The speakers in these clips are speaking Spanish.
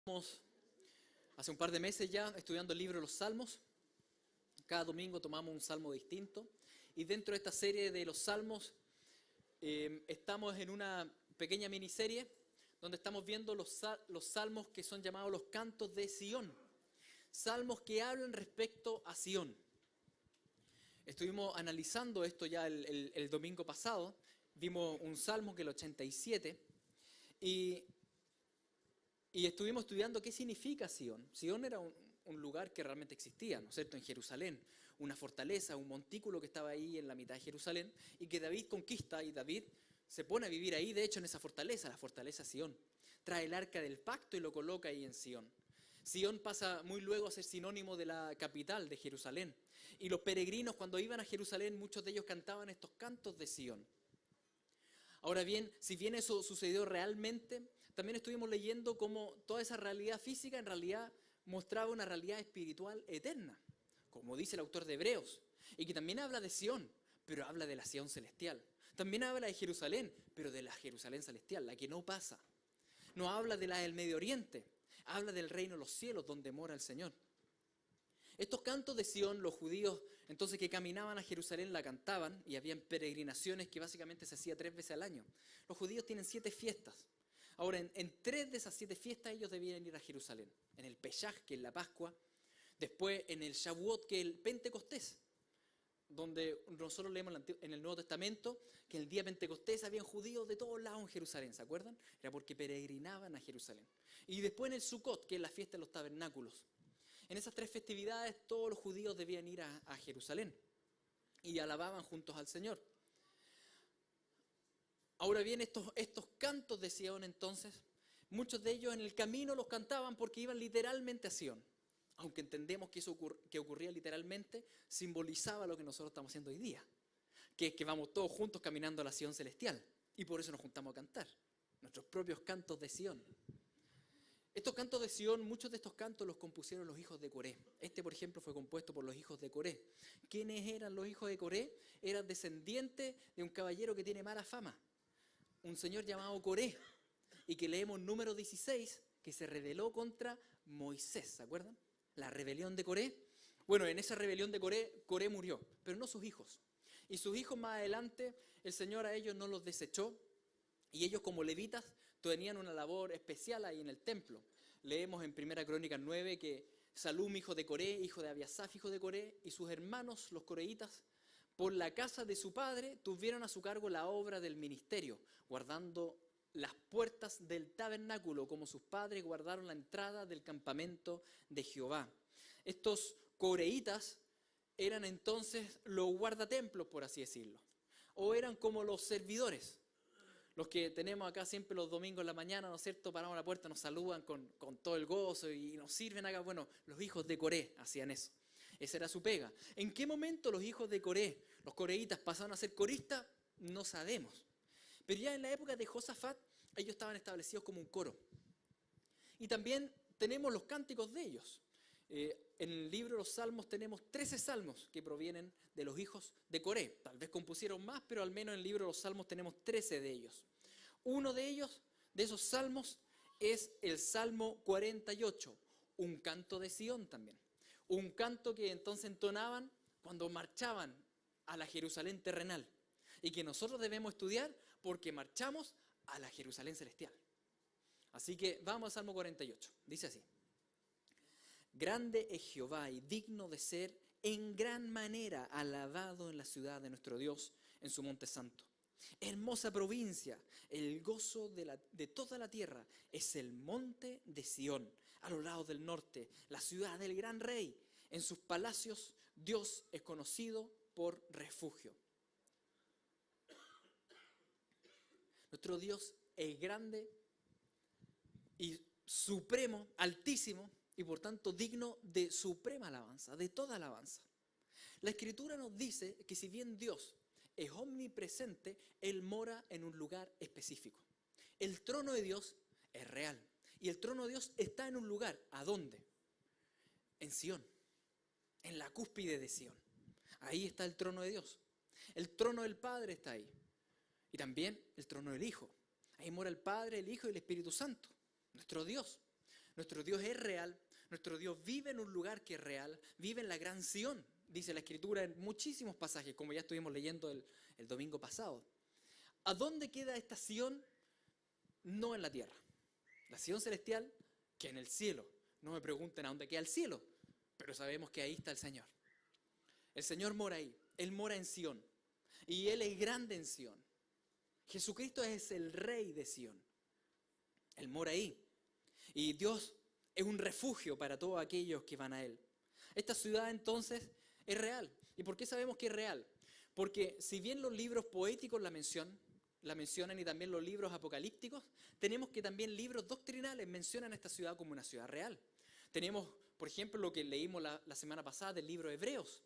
Estamos hace un par de meses ya estudiando el libro de los Salmos. Cada domingo tomamos un salmo distinto. Y dentro de esta serie de los Salmos estamos en una pequeña miniserie donde estamos viendo los salmos que son llamados los cantos de Sión. Salmos que hablan respecto a Sión. Estuvimos analizando esto ya el domingo pasado. Vimos un salmo que es el 87 y estuvimos estudiando qué significa Sión. Sión era un lugar que realmente existía, ¿no es cierto?, en Jerusalén, una fortaleza, un montículo que estaba ahí en la mitad de Jerusalén y que David conquista, y David se pone a vivir ahí, de hecho, en esa fortaleza, la fortaleza Sión. Trae el arca del pacto y lo coloca ahí en Sión. Sión pasa muy luego a ser sinónimo de la capital de Jerusalén. Y los peregrinos, cuando iban a Jerusalén, muchos de ellos cantaban estos cantos de Sión. Ahora bien, si bien eso sucedió realmente, también estuvimos leyendo cómo toda esa realidad física en realidad mostraba una realidad espiritual eterna, como dice el autor de Hebreos, y que también habla de Sión, pero habla de la Sión celestial. También habla de Jerusalén, pero de la Jerusalén celestial, la que no pasa. No habla de la del Medio Oriente, habla del reino de los cielos donde mora el Señor. Estos cantos de Sión, los judíos entonces que caminaban a Jerusalén la cantaban, y habían peregrinaciones que básicamente se hacía 3 veces al año. Los judíos tienen 7 fiestas. Ahora, en 3 de esas 7 fiestas ellos debían ir a Jerusalén. En el Pesaj, que es la Pascua, después en el Shavuot, que es el Pentecostés, donde nosotros leemos en el Nuevo Testamento que en el día de Pentecostés habían judíos de todos lados en Jerusalén, ¿se acuerdan? Era porque peregrinaban a Jerusalén. Y después en el Sukkot, que es la fiesta de los tabernáculos. En esas 3 festividades todos los judíos debían ir a Jerusalén y alababan juntos al Señor. Ahora bien, estos cantos de Sión entonces, muchos de ellos en el camino los cantaban porque iban literalmente a Sión. Aunque entendemos que eso que ocurría literalmente simbolizaba lo que nosotros estamos haciendo hoy día, que es que vamos todos juntos caminando a la Sión celestial, y por eso nos juntamos a cantar nuestros propios cantos de Sión. Estos cantos de Sión, muchos de estos cantos los compusieron los hijos de Coré. Por ejemplo, fue compuesto por los hijos de Coré. ¿Quiénes eran los hijos de Coré? Eran descendientes de un caballero que tiene mala fama, un señor llamado Coré, y que leemos en Número 16, que se rebeló contra Moisés, ¿se acuerdan? La rebelión de Coré. Bueno, en esa rebelión de Coré, Coré murió, pero no sus hijos. Y sus hijos más adelante, el Señor a ellos no los desechó, y ellos como levitas tenían una labor especial ahí en el templo. Leemos en 1 Crónicas 9 que Salum, hijo de Coré, hijo de Abiasaf, hijo de Coré, y sus hermanos, los coreitas, por la casa de su padre, tuvieron a su cargo la obra del ministerio, guardando las puertas del tabernáculo, como sus padres guardaron la entrada del campamento de Jehová. Estos coreitas eran entonces los guardatemplos, por así decirlo, o eran como los servidores. Los que tenemos acá siempre los domingos en la mañana, ¿no es cierto?, paramos a la puerta, nos saludan con todo el gozo y nos sirven acá. Bueno, los hijos de Coré hacían eso. Esa era su pega. ¿En qué momento los hijos de Coré, los coreitas, pasaron a ser coristas? No sabemos. Pero ya en la época de Josafat, ellos estaban establecidos como un coro. Y también tenemos los cánticos de ellos. En el libro de los Salmos tenemos 13 salmos que provienen de los hijos de Coré. Tal vez compusieron más, pero al menos en el libro de los Salmos tenemos 13 de ellos. Uno de ellos, de esos salmos, es el Salmo 48, un canto de Sión también. Un canto que entonces entonaban cuando marchaban a la Jerusalén terrenal y que nosotros debemos estudiar porque marchamos a la Jerusalén celestial. Así que vamos al Salmo 48. Dice así: Grande es Jehová y digno de ser en gran manera alabado en la ciudad de nuestro Dios, en su monte santo. Hermosa provincia, el gozo de toda la tierra es el monte de Sión, a los lados del norte, la ciudad del gran rey. En sus palacios Dios es conocido por refugio. Nuestro Dios es grande y supremo, altísimo, y por tanto digno de suprema alabanza, de toda alabanza. La Escritura nos dice que si bien Dios es omnipresente, Él mora en un lugar específico. El trono de Dios es real, y el trono de Dios está en un lugar. ¿A dónde? En Sión, en la cúspide de Sión. Ahí está el trono de Dios. El trono del Padre está ahí, y también el trono del Hijo. Ahí mora el Padre, el Hijo y el Espíritu Santo, nuestro Dios. Nuestro Dios es real, nuestro Dios vive en un lugar que es real, vive en la gran Sión, dice la Escritura en muchísimos pasajes, como ya estuvimos leyendo el domingo pasado. ¿A dónde queda esta Sión? No en la tierra. La Sión celestial, que en el cielo. No me pregunten a dónde queda el cielo, pero sabemos que ahí está el Señor. El Señor mora ahí, Él mora en Sión, y Él es grande en Sión. Jesucristo es el Rey de Sión. Él mora ahí. Y Dios es un refugio para todos aquellos que van a Él. Esta ciudad entonces es real. ¿Y por qué sabemos que es real? Porque si bien los libros poéticos la mencionan y también los libros apocalípticos, tenemos que también libros doctrinales mencionan a esta ciudad como una ciudad real. Tenemos, por ejemplo, lo que leímos la semana pasada del libro de Hebreos,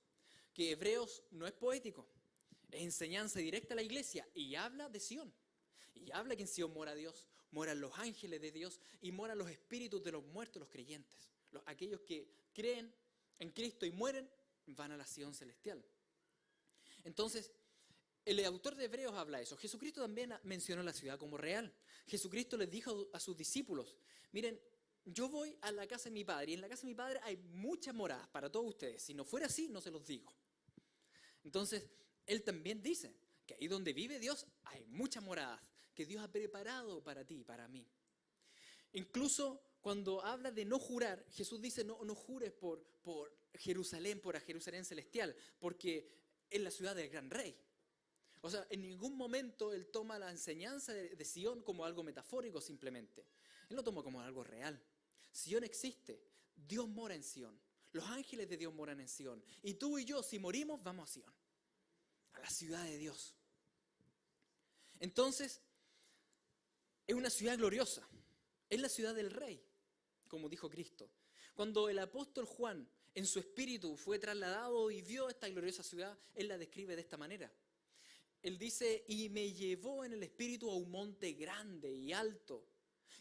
que Hebreos no es poético, es enseñanza directa a la iglesia y habla de Sión. Y habla que en Sión mora Dios, moran los ángeles de Dios y moran los espíritus de los muertos, los creyentes. Aquellos que creen en Cristo y mueren, van a la Sión celestial. Entonces, el autor de Hebreos habla eso. Jesucristo también mencionó la ciudad como real. Jesucristo les dijo a sus discípulos, miren, yo voy a la casa de mi Padre y en la casa de mi Padre hay muchas moradas para todos ustedes. Si no fuera así, no se los digo. Entonces, Él también dice que ahí donde vive Dios hay muchas moradas que Dios ha preparado para ti y para mí. Incluso cuando habla de no jurar, Jesús dice no jures por Jerusalén, por la Jerusalén celestial, porque es la ciudad del gran rey. O sea, en ningún momento Él toma la enseñanza de Sión como algo metafórico simplemente. Él lo toma como algo real. Sión existe, Dios mora en Sión, los ángeles de Dios moran en Sión. Y tú y yo, si morimos, vamos a Sión, a la ciudad de Dios. Entonces, es una ciudad gloriosa, es la ciudad del Rey, como dijo Cristo. Cuando el apóstol Juan en su espíritu fue trasladado y vio esta gloriosa ciudad, él la describe de esta manera. Él dice, y me llevó en el espíritu a un monte grande y alto,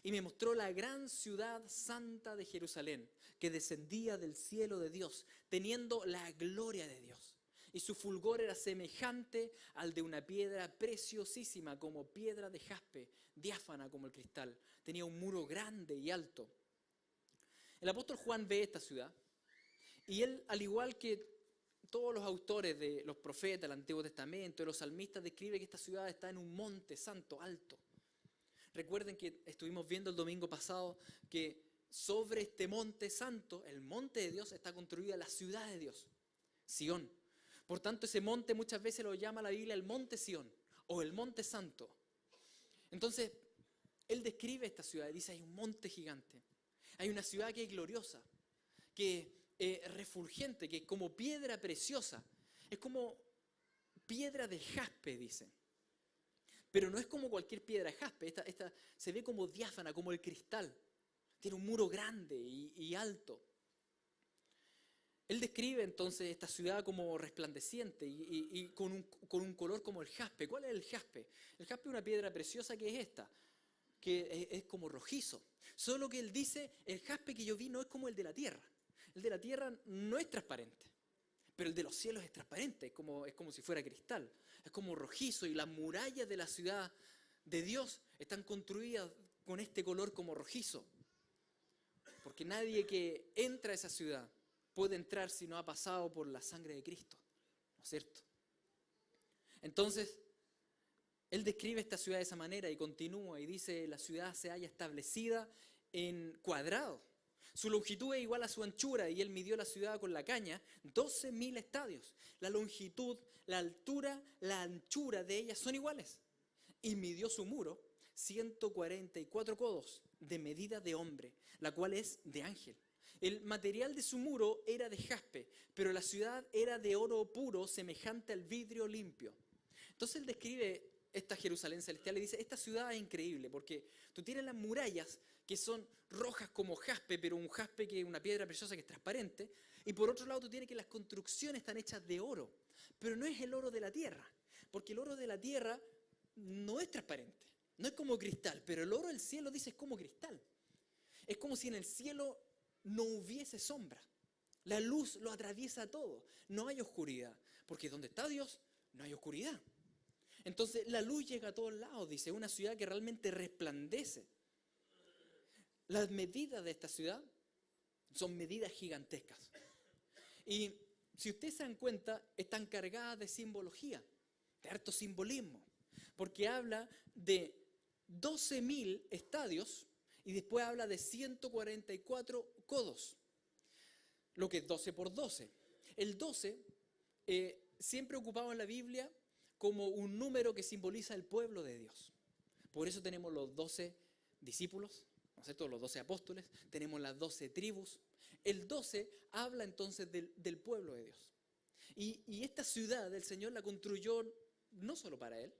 y me mostró la gran ciudad santa de Jerusalén, que descendía del cielo de Dios, teniendo la gloria de Dios. Y su fulgor era semejante al de una piedra preciosísima, como piedra de jaspe, diáfana como el cristal. Tenía un muro grande y alto. El apóstol Juan ve esta ciudad y él, al igual que todos los autores de los profetas del Antiguo Testamento, de los salmistas, describe que esta ciudad está en un monte santo, alto. Recuerden que estuvimos viendo el domingo pasado que sobre este monte santo, el monte de Dios, está construida la ciudad de Dios, Sión. Por tanto, ese monte muchas veces lo llama la Biblia el monte Sión o el monte santo. Entonces, él describe esta ciudad y dice, hay un monte gigante. Hay una ciudad que es gloriosa, que es refulgente, que es como piedra preciosa. Es como piedra de jaspe, dice. Pero no es como cualquier piedra de jaspe. Esta se ve como diáfana, como el cristal. Tiene un muro grande y alto. Él describe entonces esta ciudad como resplandeciente y con un color como el jaspe. ¿Cuál es el jaspe? El jaspe es una piedra preciosa que es esta, que es como rojizo. Solo que él dice, el jaspe que yo vi no es como el de la tierra. El de la tierra no es transparente, pero el de los cielos es transparente, es como si fuera cristal. Es como rojizo y las murallas de la ciudad de Dios están construidas con este color como rojizo. Porque nadie que entra a esa ciudad puede entrar si no ha pasado por la sangre de Cristo, ¿no es cierto? Entonces, él describe esta ciudad de esa manera y continúa y dice, la ciudad se halla establecida en cuadrado. Su longitud es igual a su anchura y él midió la ciudad con la caña, 12.000 estadios. La longitud, la altura, la anchura de ellas son iguales. Y midió su muro 144 codos de medida de hombre, la cual es de ángel. El material de su muro era de jaspe, pero la ciudad era de oro puro, semejante al vidrio limpio. Entonces él describe esta Jerusalén celestial y dice, esta ciudad es increíble, porque tú tienes las murallas que son rojas como jaspe, pero un jaspe que es una piedra preciosa que es transparente, y por otro lado tú tienes que las construcciones están hechas de oro, pero no es el oro de la tierra, porque el oro de la tierra no es transparente, no es como cristal, pero el oro del cielo dice es como cristal. Es como si en el cielo no hubiese sombra. La luz lo atraviesa todo. No hay oscuridad. Porque donde está Dios, no hay oscuridad. Entonces la luz llega a todos lados, dice. Una ciudad que realmente resplandece. Las medidas de esta ciudad son medidas gigantescas. Y si ustedes se dan cuenta, están cargadas de simbología, de harto simbolismo, porque habla de 12.000 estadios y después habla de 144 codos, lo que es 12 por 12. El 12 siempre ocupado en la Biblia como un número que simboliza el pueblo de Dios. Por eso tenemos los 12 discípulos, ¿no es cierto? Los 12 apóstoles, tenemos las 12 tribus. El 12 habla entonces del pueblo de Dios. Y esta ciudad el Señor la construyó no solo para Él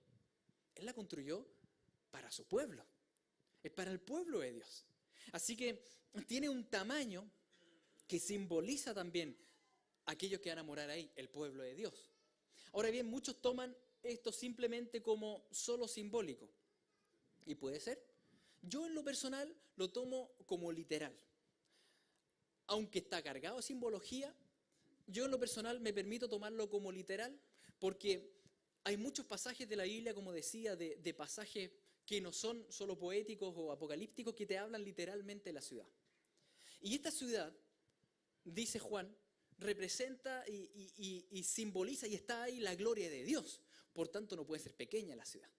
la construyó para su pueblo. Es para el pueblo de Dios. Así que tiene un tamaño que simboliza también a aquellos que van a morar ahí, el pueblo de Dios. Ahora bien, muchos toman esto simplemente como solo simbólico. Y puede ser. Yo en lo personal lo tomo como literal. Aunque está cargado de simbología, yo en lo personal me permito tomarlo como literal porque hay muchos pasajes de la Biblia, como decía, de pasajes que no son solo poéticos o apocalípticos, que te hablan literalmente de la ciudad. Y esta ciudad, dice Juan, representa y simboliza y está ahí la gloria de Dios. Por tanto, no puede ser pequeña la ciudad.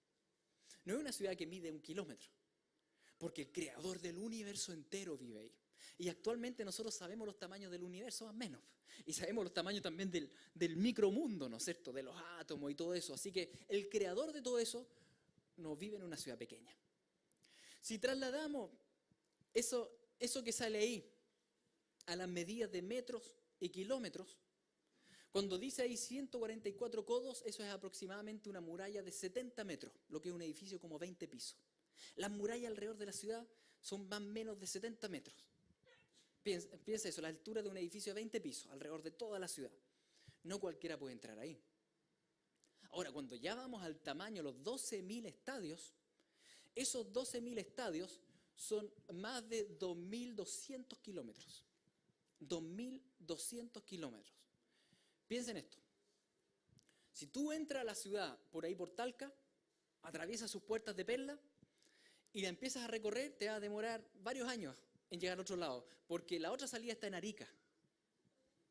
No es una ciudad que mide 1 kilómetro, porque el creador del universo entero vive ahí. Y actualmente nosotros sabemos los tamaños del universo más o menos. Y sabemos los tamaños también del micromundo, ¿no es cierto? De los átomos y todo eso. Así que el creador de todo eso no vive en una ciudad pequeña. Si trasladamos eso que sale ahí a las medidas de metros y kilómetros, cuando dice ahí 144 codos, eso es aproximadamente una muralla de 70 metros, lo que es un edificio como 20 pisos. Las murallas alrededor de la ciudad son más o menos de 70 metros. Piensa eso, la altura de un edificio de 20 pisos, alrededor de toda la ciudad. No cualquiera puede entrar ahí. Ahora, cuando ya vamos al tamaño, los 12.000 estadios, esos 12.000 estadios son más de 2.200 kilómetros. 2.200 kilómetros. Piensen esto. Si tú entras a la ciudad por ahí por Talca, atraviesas sus puertas de perla y la empiezas a recorrer, te va a demorar varios años en llegar al otro lado, porque la otra salida está en Arica.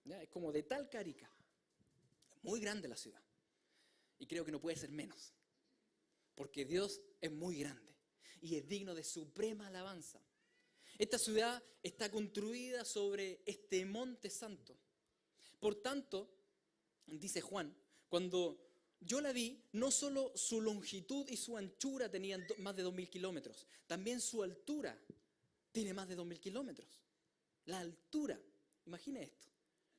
¿Ya? Es como de Talca a Arica. Muy grande la ciudad. Y creo que no puede ser menos, porque Dios es muy grande y es digno de suprema alabanza. Esta ciudad está construida sobre este monte santo. Por tanto, dice Juan, cuando yo la vi, no solo su longitud y su anchura tenían más de 2.000 kilómetros, también su altura tiene más de 2.000 kilómetros. La altura, imagine esto,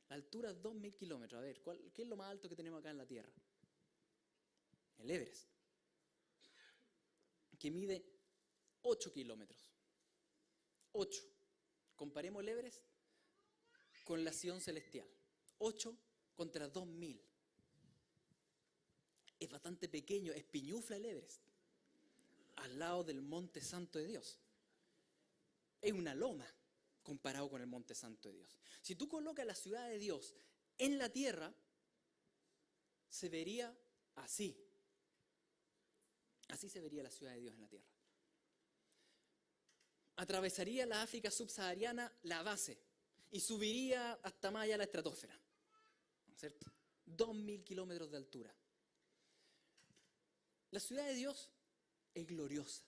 la altura es 2.000 kilómetros. A ver, ¿qué es lo más alto que tenemos acá en la Tierra? El Everest, que mide 8 kilómetros. 8. Comparemos el Everest con la Sion celestial. 8 contra 2.000. Es bastante pequeño, es piñufla el Everest, al lado del Monte Santo de Dios. Es una loma comparado con el Monte Santo de Dios. Si tú colocas la ciudad de Dios en la tierra, se vería así. Así se vería la ciudad de Dios en la tierra. Atravesaría la África subsahariana, la base, y subiría hasta más allá la estratosfera. ¿No es cierto? 2.000 kilómetros de altura. La ciudad de Dios es gloriosa,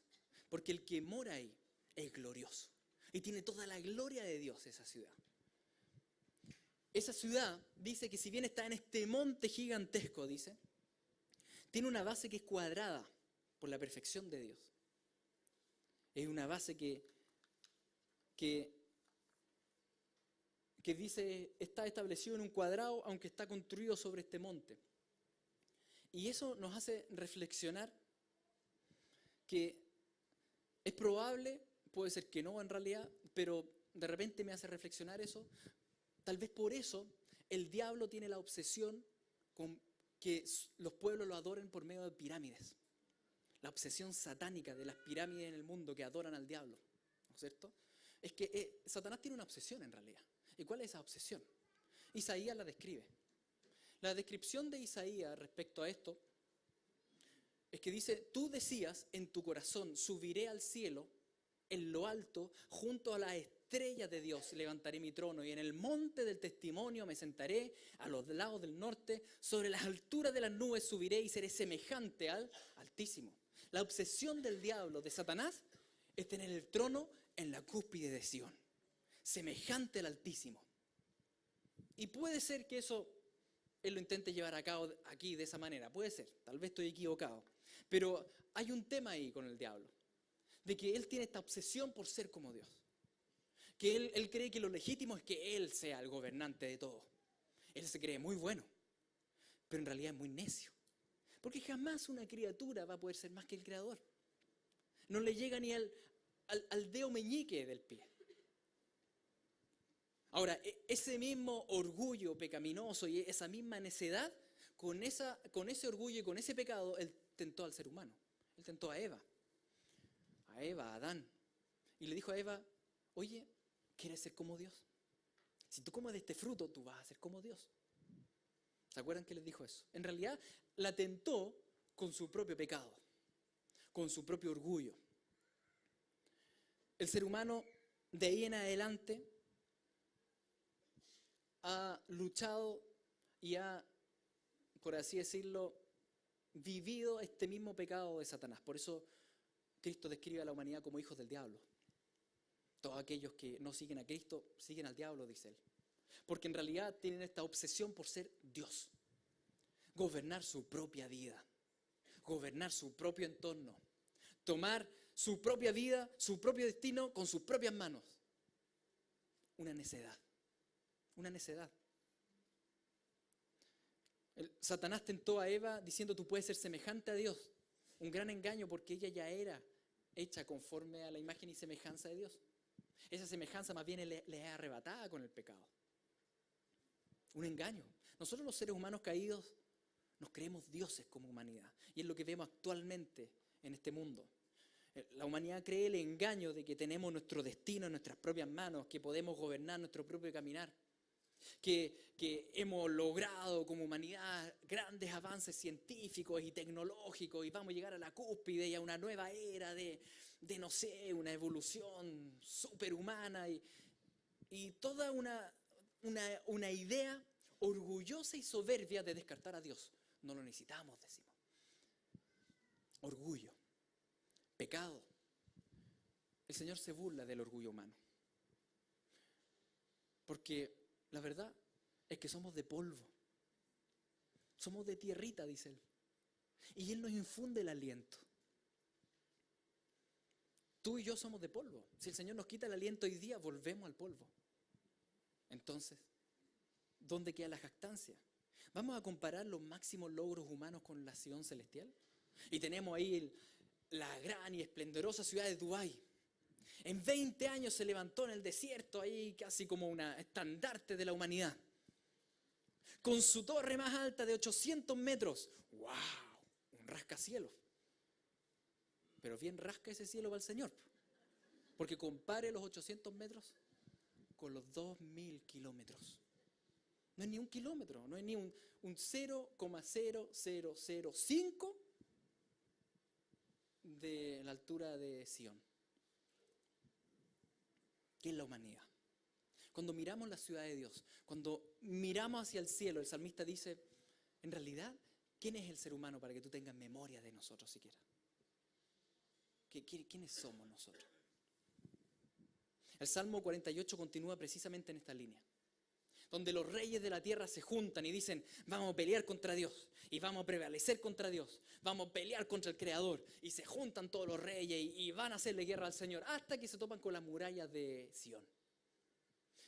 porque el que mora ahí es glorioso. Y tiene toda la gloria de Dios esa ciudad. Esa ciudad dice que si bien está en este monte gigantesco, dice, tiene una base que es cuadrada por la perfección de Dios. Es una base que dice, está establecido en un cuadrado, aunque está construido sobre este monte. Y eso nos hace reflexionar que es probable, puede ser que no en realidad, pero de repente me hace reflexionar eso. Tal vez por eso el diablo tiene la obsesión con que los pueblos lo adoren por medio de pirámides. La obsesión satánica de las pirámides en el mundo que adoran al diablo, ¿no es cierto? Es que Satanás tiene una obsesión en realidad. ¿Y cuál es esa obsesión? Isaías la describe. La descripción de Isaías respecto a esto es que dice, tú decías en tu corazón, subiré al cielo en lo alto, junto a las estrellas de Dios, levantaré mi trono, y en el monte del testimonio me sentaré a los lados del norte, sobre las alturas de las nubes subiré y seré semejante al Altísimo. La obsesión del diablo, de Satanás, es tener el trono en la cúspide de Sión, semejante al Altísimo. Y puede ser que eso él lo intente llevar a cabo aquí de esa manera, puede ser, tal vez estoy equivocado, pero hay un tema ahí con el diablo, de que él tiene esta obsesión por ser como Dios, que él cree que lo legítimo es que él sea el gobernante de todo. Él se cree muy bueno, pero en realidad es muy necio, porque jamás una criatura va a poder ser más que el creador. No le llega ni al dedo meñique del pie. Ahora, ese mismo orgullo pecaminoso y esa misma necedad, con ese orgullo y con ese pecado, él tentó al ser humano. Él tentó a Eva, a Adán. Y le dijo a Eva, oye, ¿quieres ser como Dios? Si tú comes de este fruto, tú vas a ser como Dios. ¿Se acuerdan que les dijo eso? En realidad, la tentó con su propio pecado, con su propio orgullo. El ser humano, de ahí en adelante, ha luchado y ha, por así decirlo, vivido este mismo pecado de Satanás. Por eso Cristo describe a la humanidad como hijos del diablo. Todos aquellos que no siguen a Cristo siguen al diablo, dice él. Porque en realidad tienen esta obsesión por ser Dios. Gobernar su propia vida. Gobernar su propio entorno. Tomar su propia vida, su propio destino con sus propias manos. Una necedad. Una necedad. Satanás tentó a Eva diciendo tú puedes ser semejante a Dios. Un gran engaño porque ella ya era hecha conforme a la imagen y semejanza de Dios. Esa semejanza más bien le es arrebatada con el pecado. Un engaño. Nosotros los seres humanos caídos nos creemos dioses como humanidad. Y es lo que vemos actualmente en este mundo. La humanidad cree el engaño de que tenemos nuestro destino en nuestras propias manos, que podemos gobernar nuestro propio caminar. Que hemos logrado como humanidad grandes avances científicos y tecnológicos y vamos a llegar a la cúspide y a una nueva era de no sé, una evolución superhumana y toda una idea orgullosa y soberbia de descartar a Dios. No lo necesitamos, decimos. Orgullo, pecado. El Señor se burla del orgullo humano. Porque la verdad es que somos de polvo. Somos de tierrita, dice él. Y él nos infunde el aliento. Tú y yo somos de polvo. Si el Señor nos quita el aliento hoy día, volvemos al polvo. Entonces, ¿dónde queda la jactancia? ¿Vamos a comparar los máximos logros humanos con la Sion celestial? Y tenemos ahí la gran y esplendorosa ciudad de Dubái. En 20 años se levantó en el desierto, ahí casi como un estandarte de la humanidad. Con su torre más alta de 800 metros. ¡Wow! Un rascacielos. Pero bien rasca ese cielo para el Señor. Porque compare los 800 metros con los 2000 kilómetros. No es ni un kilómetro, no es ni un 0,0005 de la altura de Sion. ¿Qué es la humanidad? Cuando miramos la ciudad de Dios, cuando miramos hacia el cielo, el salmista dice, en realidad, ¿quién es el ser humano para que tú tengas memoria de nosotros siquiera? ¿Quiénes somos nosotros? El Salmo 48 continúa precisamente en esta línea, donde los reyes de la tierra se juntan y dicen, vamos a pelear contra Dios y vamos a prevalecer contra Dios, vamos a pelear contra el Creador, y se juntan todos los reyes y van a hacerle guerra al Señor hasta que se topan con las murallas de Sion.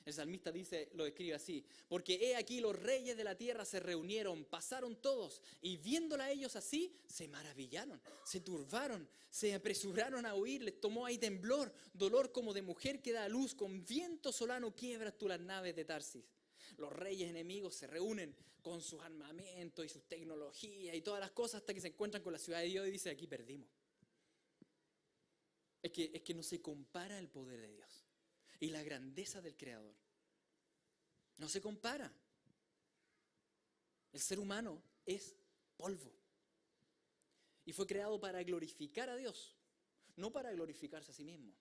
El salmista lo escribe así, porque he aquí los reyes de la tierra se reunieron, pasaron todos y viéndola a ellos así, se maravillaron, se turbaron, se apresuraron a huir, les tomó ahí temblor, dolor como de mujer que da a luz, con viento solano quiebras tú las naves de Tarsis. Los reyes enemigos se reúnen con sus armamentos y sus tecnologías y todas las cosas hasta que se encuentran con la ciudad de Dios y dicen, aquí perdimos. Es que no se compara el poder de Dios y la grandeza del Creador. No se compara. El ser humano es polvo. Y fue creado para glorificar a Dios, no para glorificarse a sí mismo.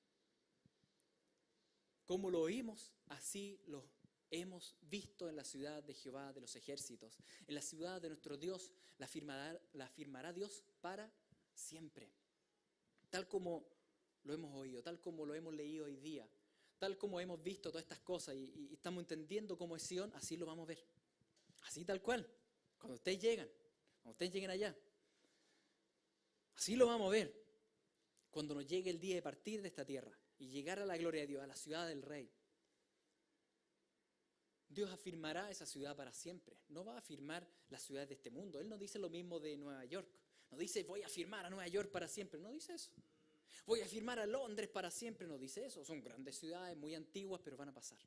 Como lo oímos, así lo hemos visto en la ciudad de Jehová de los ejércitos. En la ciudad de nuestro Dios la firmará Dios para siempre. Tal como lo hemos oído, tal como lo hemos leído hoy día, tal como hemos visto todas estas cosas y estamos entendiendo cómo es Sion, así lo vamos a ver. Así tal cual. Cuando ustedes lleguen allá. Así lo vamos a ver. Cuando nos llegue el día de partir de esta tierra y llegar a la gloria de Dios, a la ciudad del Rey. Dios afirmará esa ciudad para siempre. No va a afirmar las ciudades de este mundo. Él no dice lo mismo de Nueva York. No dice voy a afirmar a Nueva York para siempre. No dice eso. Voy a afirmar a Londres para siempre. No dice eso. Son grandes ciudades, muy antiguas, pero van a pasar.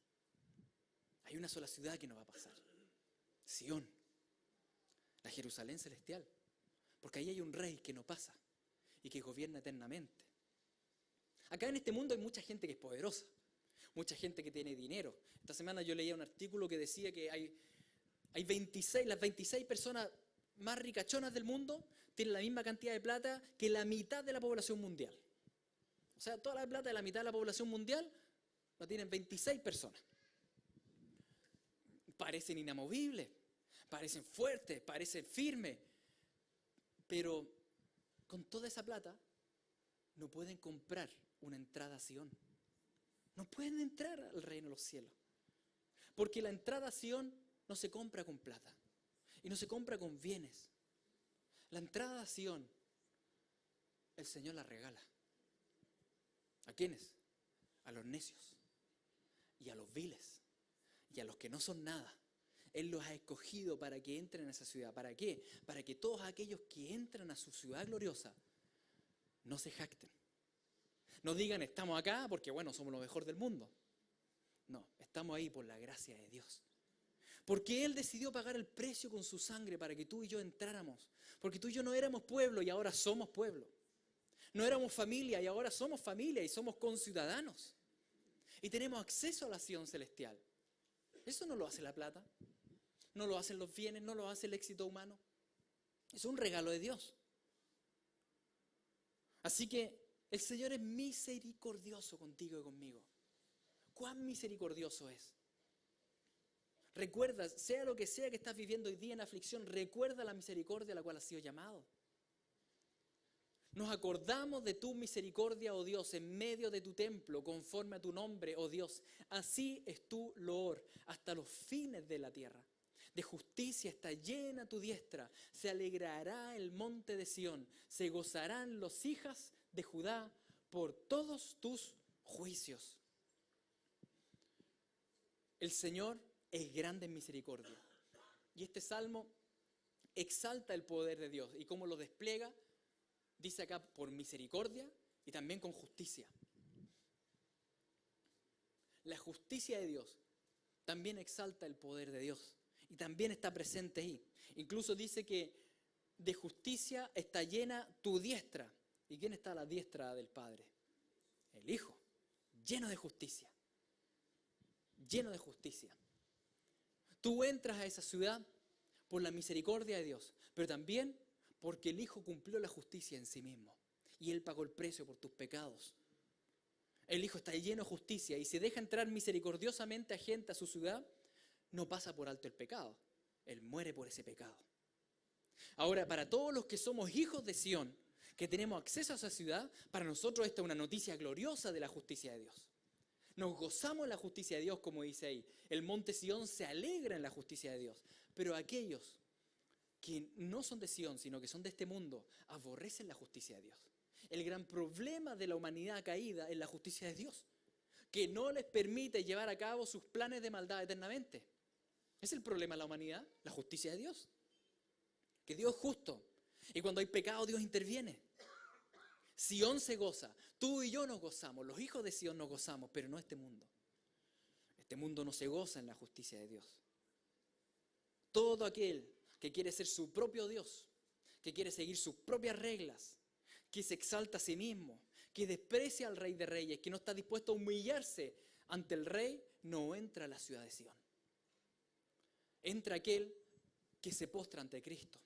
Hay una sola ciudad que no va a pasar. Sion. La Jerusalén celestial. Porque ahí hay un rey que no pasa y que gobierna eternamente. Acá en este mundo hay mucha gente que es poderosa. Mucha gente que tiene dinero. Esta semana yo leía un artículo que decía que hay 26, las 26 personas más ricachonas del mundo tienen la misma cantidad de plata que la mitad de la población mundial. O sea, toda la plata de la mitad de la población mundial la tienen 26 personas. Parecen inamovibles, parecen fuertes, parecen firmes, pero con toda esa plata no pueden comprar una entrada a Sion. No pueden entrar al reino de los cielos. Porque la entrada a Sion no se compra con plata. Y no se compra con bienes. La entrada a Sion, el Señor la regala. ¿A quiénes? A los necios. Y a los viles. Y a los que no son nada. Él los ha escogido para que entren a esa ciudad. ¿Para qué? Para que todos aquellos que entran a su ciudad gloriosa no se jacten. No digan estamos acá porque bueno, somos lo mejor del mundo. No, estamos ahí por la gracia de Dios. Porque Él decidió pagar el precio con su sangre para que tú y yo entráramos. Porque tú y yo no éramos pueblo y ahora somos pueblo. No éramos familia y ahora somos familia y somos conciudadanos. Y tenemos acceso a la Sion celestial. Eso no lo hace la plata. No lo hacen los bienes, no lo hace el éxito humano. Es un regalo de Dios. Así que el Señor es misericordioso contigo y conmigo. ¿Cuán misericordioso es? Recuerda, sea lo que sea que estás viviendo hoy día en aflicción, recuerda la misericordia a la cual has sido llamado. Nos acordamos de tu misericordia, oh Dios, en medio de tu templo, conforme a tu nombre, oh Dios. Así es tu loor hasta los fines de la tierra. De justicia está llena tu diestra. Se alegrará el monte de Sión. Se gozarán las hijas de Judá por todos tus juicios. El Señor es grande en misericordia. Y este salmo exalta el poder de Dios. Y cómo lo despliega, dice acá, por misericordia y también con justicia. La justicia de Dios también exalta el poder de Dios. Y también está presente ahí. Incluso dice que de justicia está llena tu diestra. ¿Y quién está a la diestra del Padre? El Hijo. Lleno de justicia. Lleno de justicia. Tú entras a esa ciudad por la misericordia de Dios, pero también porque el Hijo cumplió la justicia en sí mismo. Y Él pagó el precio por tus pecados. El Hijo está lleno de justicia y si deja entrar misericordiosamente a gente a su ciudad, no pasa por alto el pecado. Él muere por ese pecado. Ahora, para todos los que somos hijos de Sión, que tenemos acceso a esa ciudad, para nosotros esta es una noticia gloriosa de la justicia de Dios. Nos gozamos en la justicia de Dios, como dice ahí. El monte Sión se alegra en la justicia de Dios. Pero aquellos que no son de Sión, sino que son de este mundo, aborrecen la justicia de Dios. El gran problema de la humanidad caída es la justicia de Dios, que no les permite llevar a cabo sus planes de maldad eternamente. Es el problema de la humanidad, la justicia de Dios. Que Dios es justo. Y cuando hay pecado, Dios interviene. Sión se goza. Tú y yo nos gozamos. Los hijos de Sión nos gozamos, pero no este mundo. Este mundo no se goza en la justicia de Dios. Todo aquel que quiere ser su propio Dios, que quiere seguir sus propias reglas, que se exalta a sí mismo, que desprecia al Rey de Reyes, que no está dispuesto a humillarse ante el Rey, no entra a la ciudad de Sión. Entra aquel que se postra ante Cristo.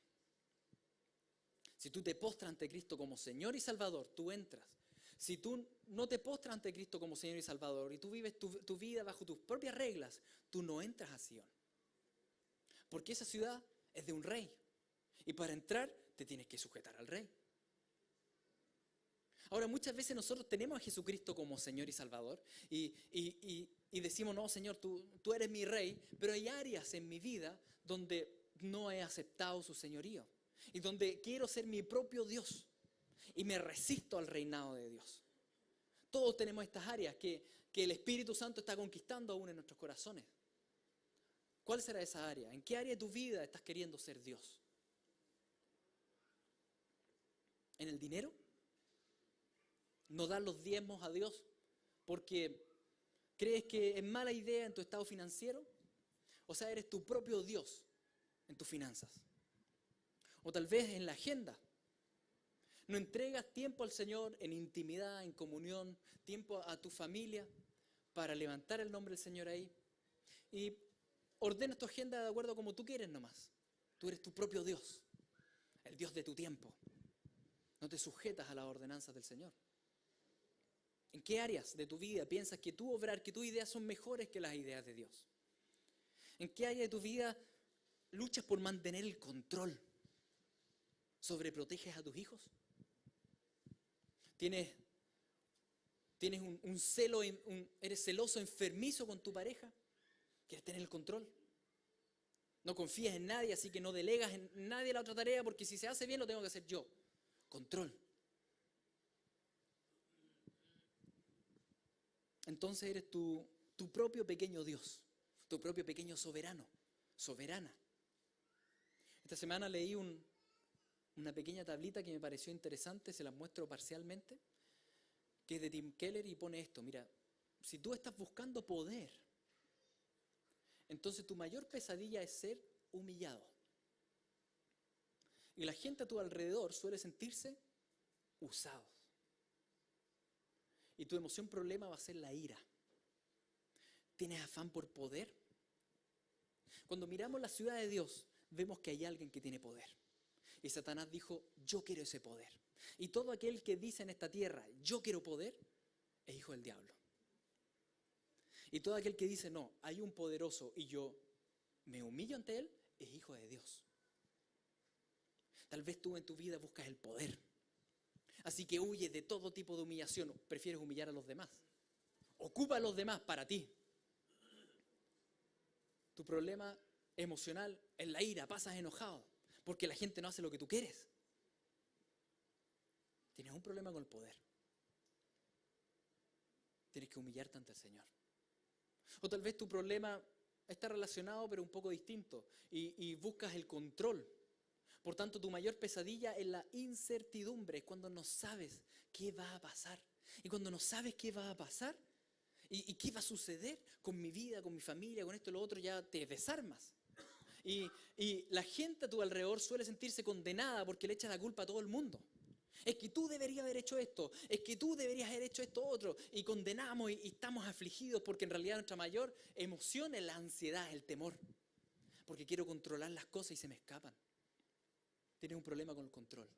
Si tú te postras ante Cristo como Señor y Salvador, tú entras. si tú no te postras ante Cristo como Señor y Salvador y tú vives tu vida bajo tus propias reglas, tú no entras a Sion. Porque esa ciudad es de un rey. Y para entrar te tienes que sujetar al rey. Ahora, muchas veces nosotros tenemos a Jesucristo como Señor y Salvador y decimos, no, Señor, tú eres mi rey, pero hay áreas en mi vida donde no he aceptado su señorío y donde quiero ser mi propio Dios y me resisto al reinado de Dios. Todos tenemos estas áreas que el Espíritu Santo está conquistando aún en nuestros corazones. ¿Cuál será esa área? ¿En qué área de tu vida estás queriendo ser Dios? ¿En el dinero? ¿No dar los diezmos a Dios porque crees que es mala idea en tu estado financiero? O sea, eres tu propio Dios en tus finanzas. O tal vez en la agenda. No entregas tiempo al Señor en intimidad, en comunión, tiempo a tu familia para levantar el nombre del Señor ahí. Y ordenas tu agenda de acuerdo a como tú quieres nomás. Tú eres tu propio Dios, el Dios de tu tiempo. No te sujetas a las ordenanzas del Señor. ¿En qué áreas de tu vida piensas que tu obrar, que tus ideas son mejores que las ideas de Dios? ¿En qué área de tu vida luchas por mantener el control? ¿Sobreproteges a tus hijos? ¿Tienes un celo, eres celoso, enfermizo con tu pareja? ¿Quieres tener el control? No confías en nadie, así que no delegas en nadie la otra tarea, porque si se hace bien lo tengo que hacer yo. Control. Entonces eres tu propio pequeño Dios, tu propio pequeño soberano, soberana. Esta semana leí una pequeña tablita que me pareció interesante, se la muestro parcialmente, que es de Tim Keller y pone esto, mira, si tú estás buscando poder, entonces tu mayor pesadilla es ser humillado. Y la gente a tu alrededor suele sentirse usados. Y tu emoción problema va a ser la ira. ¿Tienes afán por poder? Cuando miramos la ciudad de Dios, vemos que hay alguien que tiene poder. Y Satanás dijo, yo quiero ese poder. Y todo aquel que dice en esta tierra, yo quiero poder, es hijo del diablo. Y todo aquel que dice, no, hay un poderoso y yo me humillo ante él, es hijo de Dios. Tal vez tú en tu vida buscas el poder. Así que huyes de todo tipo de humillación. Prefieres humillar a los demás. Ocupa a los demás para ti. Tu problema emocional es la ira. Pasas enojado porque la gente no hace lo que tú quieres. Tienes un problema con el poder. Tienes que humillarte ante el Señor. O tal vez tu problema está relacionado pero un poco distinto y buscas el control. Por tanto, tu mayor pesadilla es la incertidumbre, es cuando no sabes qué va a pasar. Y cuando no sabes qué va a pasar y qué va a suceder con mi vida, con mi familia, con esto y lo otro, ya te desarmas. Y la gente a tu alrededor suele sentirse condenada porque le echa la culpa a todo el mundo. Es que tú deberías haber hecho esto, es que tú deberías haber hecho esto otro. Y condenamos y estamos afligidos porque en realidad nuestra mayor emoción es la ansiedad, el temor. Porque quiero controlar las cosas y se me escapan. Tienes un problema con el control.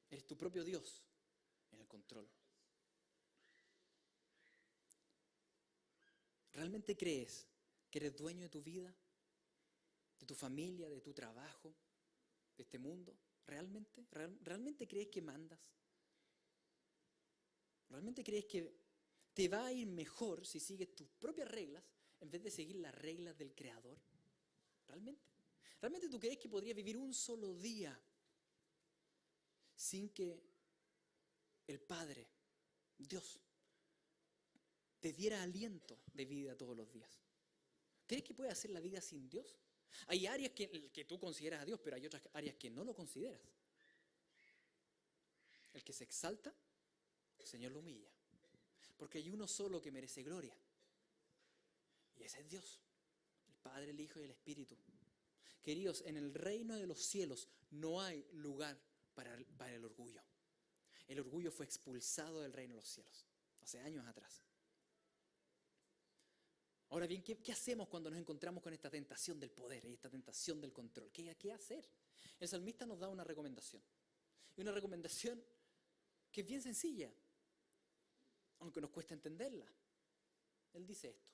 Eres tu propio Dios en el control. ¿Realmente crees que eres dueño de tu vida, de tu familia, de tu trabajo, de este mundo? ¿Realmente? ¿Realmente crees que mandas? ¿Realmente crees que te va a ir mejor si sigues tus propias reglas en vez de seguir las reglas del Creador? ¿Realmente? ¿Realmente tú crees que podrías vivir un solo día sin que el Padre, Dios, te diera aliento de vida todos los días? ¿Crees que puedes hacer la vida sin Dios? Hay áreas que tú consideras a Dios, pero hay otras áreas que no lo consideras. El que se exalta, el Señor lo humilla. Porque hay uno solo que merece gloria. Y ese es Dios, el Padre, el Hijo y el Espíritu. Queridos, en el reino de los cielos no hay lugar para el orgullo. El orgullo fue expulsado del reino de los cielos, hace años atrás. Ahora bien, ¿qué hacemos cuando nos encontramos con esta tentación del poder y esta tentación del control? ¿Qué hacer? El salmista nos da una recomendación. Y una recomendación que es bien sencilla, aunque nos cuesta entenderla. Él dice esto: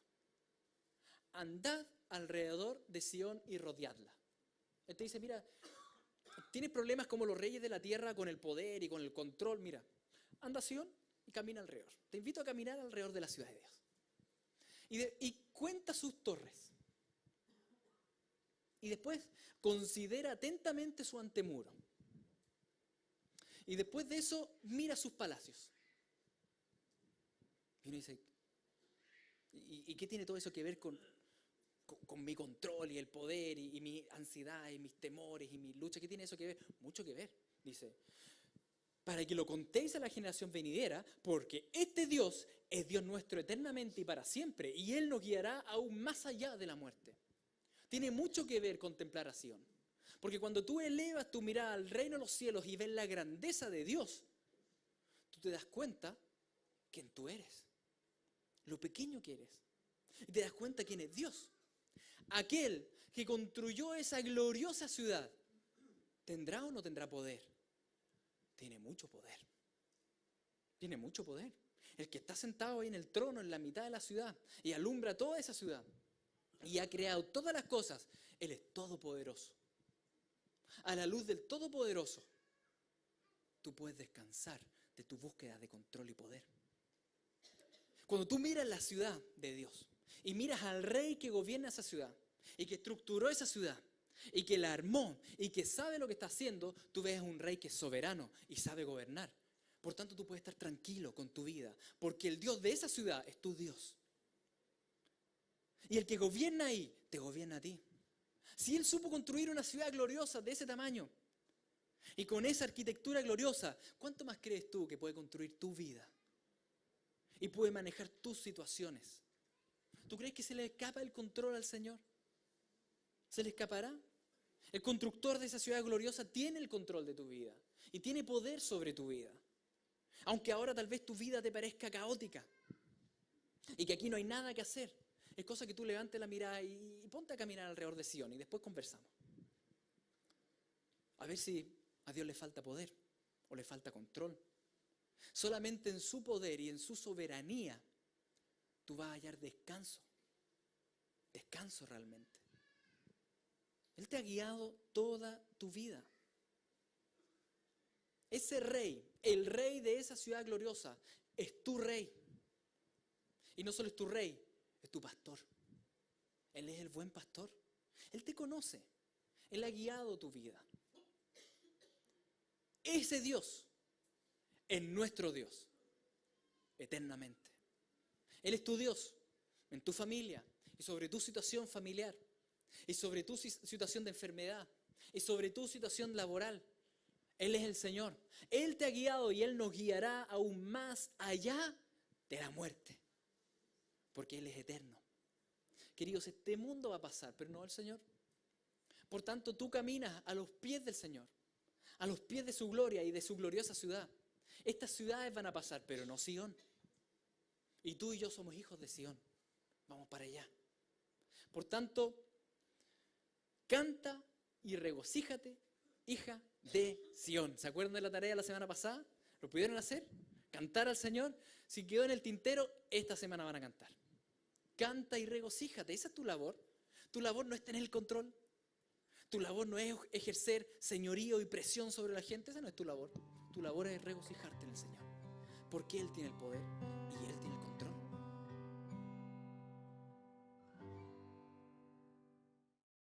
andad alrededor de Sión y rodeadla. Él te dice, mira, tienes problemas como los reyes de la tierra con el poder y con el control, mira, anda a Sión y camina alrededor. Te invito a caminar alrededor de la ciudad de Dios. Y cuenta sus torres. Y después considera atentamente su antemuro. Y después de eso, mira sus palacios. Y uno dice, ¿y qué tiene todo eso que ver con mi control y el poder y mi ansiedad y mis temores y mis luchas? ¿Qué tiene eso que ver? Mucho que ver, dice. Para que lo contéis a la generación venidera, porque este Dios es Dios nuestro eternamente y para siempre, y Él nos guiará aún más allá de la muerte. Tiene mucho que ver contemplar a Sión. Porque cuando tú elevas tu mirada al reino de los cielos y ves la grandeza de Dios, tú te das cuenta quién tú eres, lo pequeño que eres. Y te das cuenta quién es Dios. Aquel que construyó esa gloriosa ciudad, ¿tendrá o no tendrá poder? Tiene mucho poder. Tiene mucho poder. El que está sentado ahí en el trono en la mitad de la ciudad y alumbra toda esa ciudad y ha creado todas las cosas, Él es todopoderoso. A la luz del Todopoderoso, tú puedes descansar de tu búsqueda de control y poder. Cuando tú miras la ciudad de Dios y miras al rey que gobierna esa ciudad y que estructuró esa ciudad y que la armó y que sabe lo que está haciendo, tú ves a un rey que es soberano y sabe gobernar. Por tanto, tú puedes estar tranquilo con tu vida, porque el Dios de esa ciudad es tu Dios. Y el que gobierna ahí, te gobierna a ti. Si Él supo construir una ciudad gloriosa de ese tamaño y con esa arquitectura gloriosa, ¿cuánto más crees tú que puede construir tu vida? Y puede manejar tus situaciones. ¿Tú crees que se le escapa el control al Señor? ¿Se le escapará? El constructor de esa ciudad gloriosa tiene el control de tu vida y tiene poder sobre tu vida. Aunque ahora tal vez tu vida te parezca caótica y que aquí no hay nada que hacer. Es cosa que tú levantes la mirada y ponte a caminar alrededor de Sion y después conversamos. A ver si a Dios le falta poder o le falta control. Solamente en su poder y en su soberanía tú vas a hallar descanso. Descanso realmente. Él te ha guiado toda tu vida. Ese rey, el rey de esa ciudad gloriosa, es tu rey. Y no solo es tu rey, es tu pastor. Él es el buen pastor. Él te conoce. Él ha guiado tu vida. Ese Dios es nuestro Dios, eternamente. Él es tu Dios en tu familia y sobre tu situación familiar y sobre tu situación de enfermedad y sobre tu situación laboral. Él es el Señor. Él te ha guiado y Él nos guiará aún más allá de la muerte, porque Él es eterno. Queridos, este mundo va a pasar, pero no el Señor. Por tanto, tú caminas a los pies del Señor, a los pies de su gloria y de su gloriosa ciudad. Estas ciudades van a pasar, pero no Sion. Y tú y yo somos hijos de Sion. Vamos para allá. Por tanto, canta y regocíjate, hija de Sion. ¿Se acuerdan de la tarea de la semana pasada? ¿Lo pudieron hacer? Cantar al Señor. Si quedó en el tintero, esta semana van a cantar. Canta y regocíjate. Esa es tu labor. Tu labor no es tener el control. Tu labor no es ejercer señorío y presión sobre la gente. Esa no es tu labor. Tu labor es regocijarte en el Señor. Porque Él tiene el poder y Él tiene el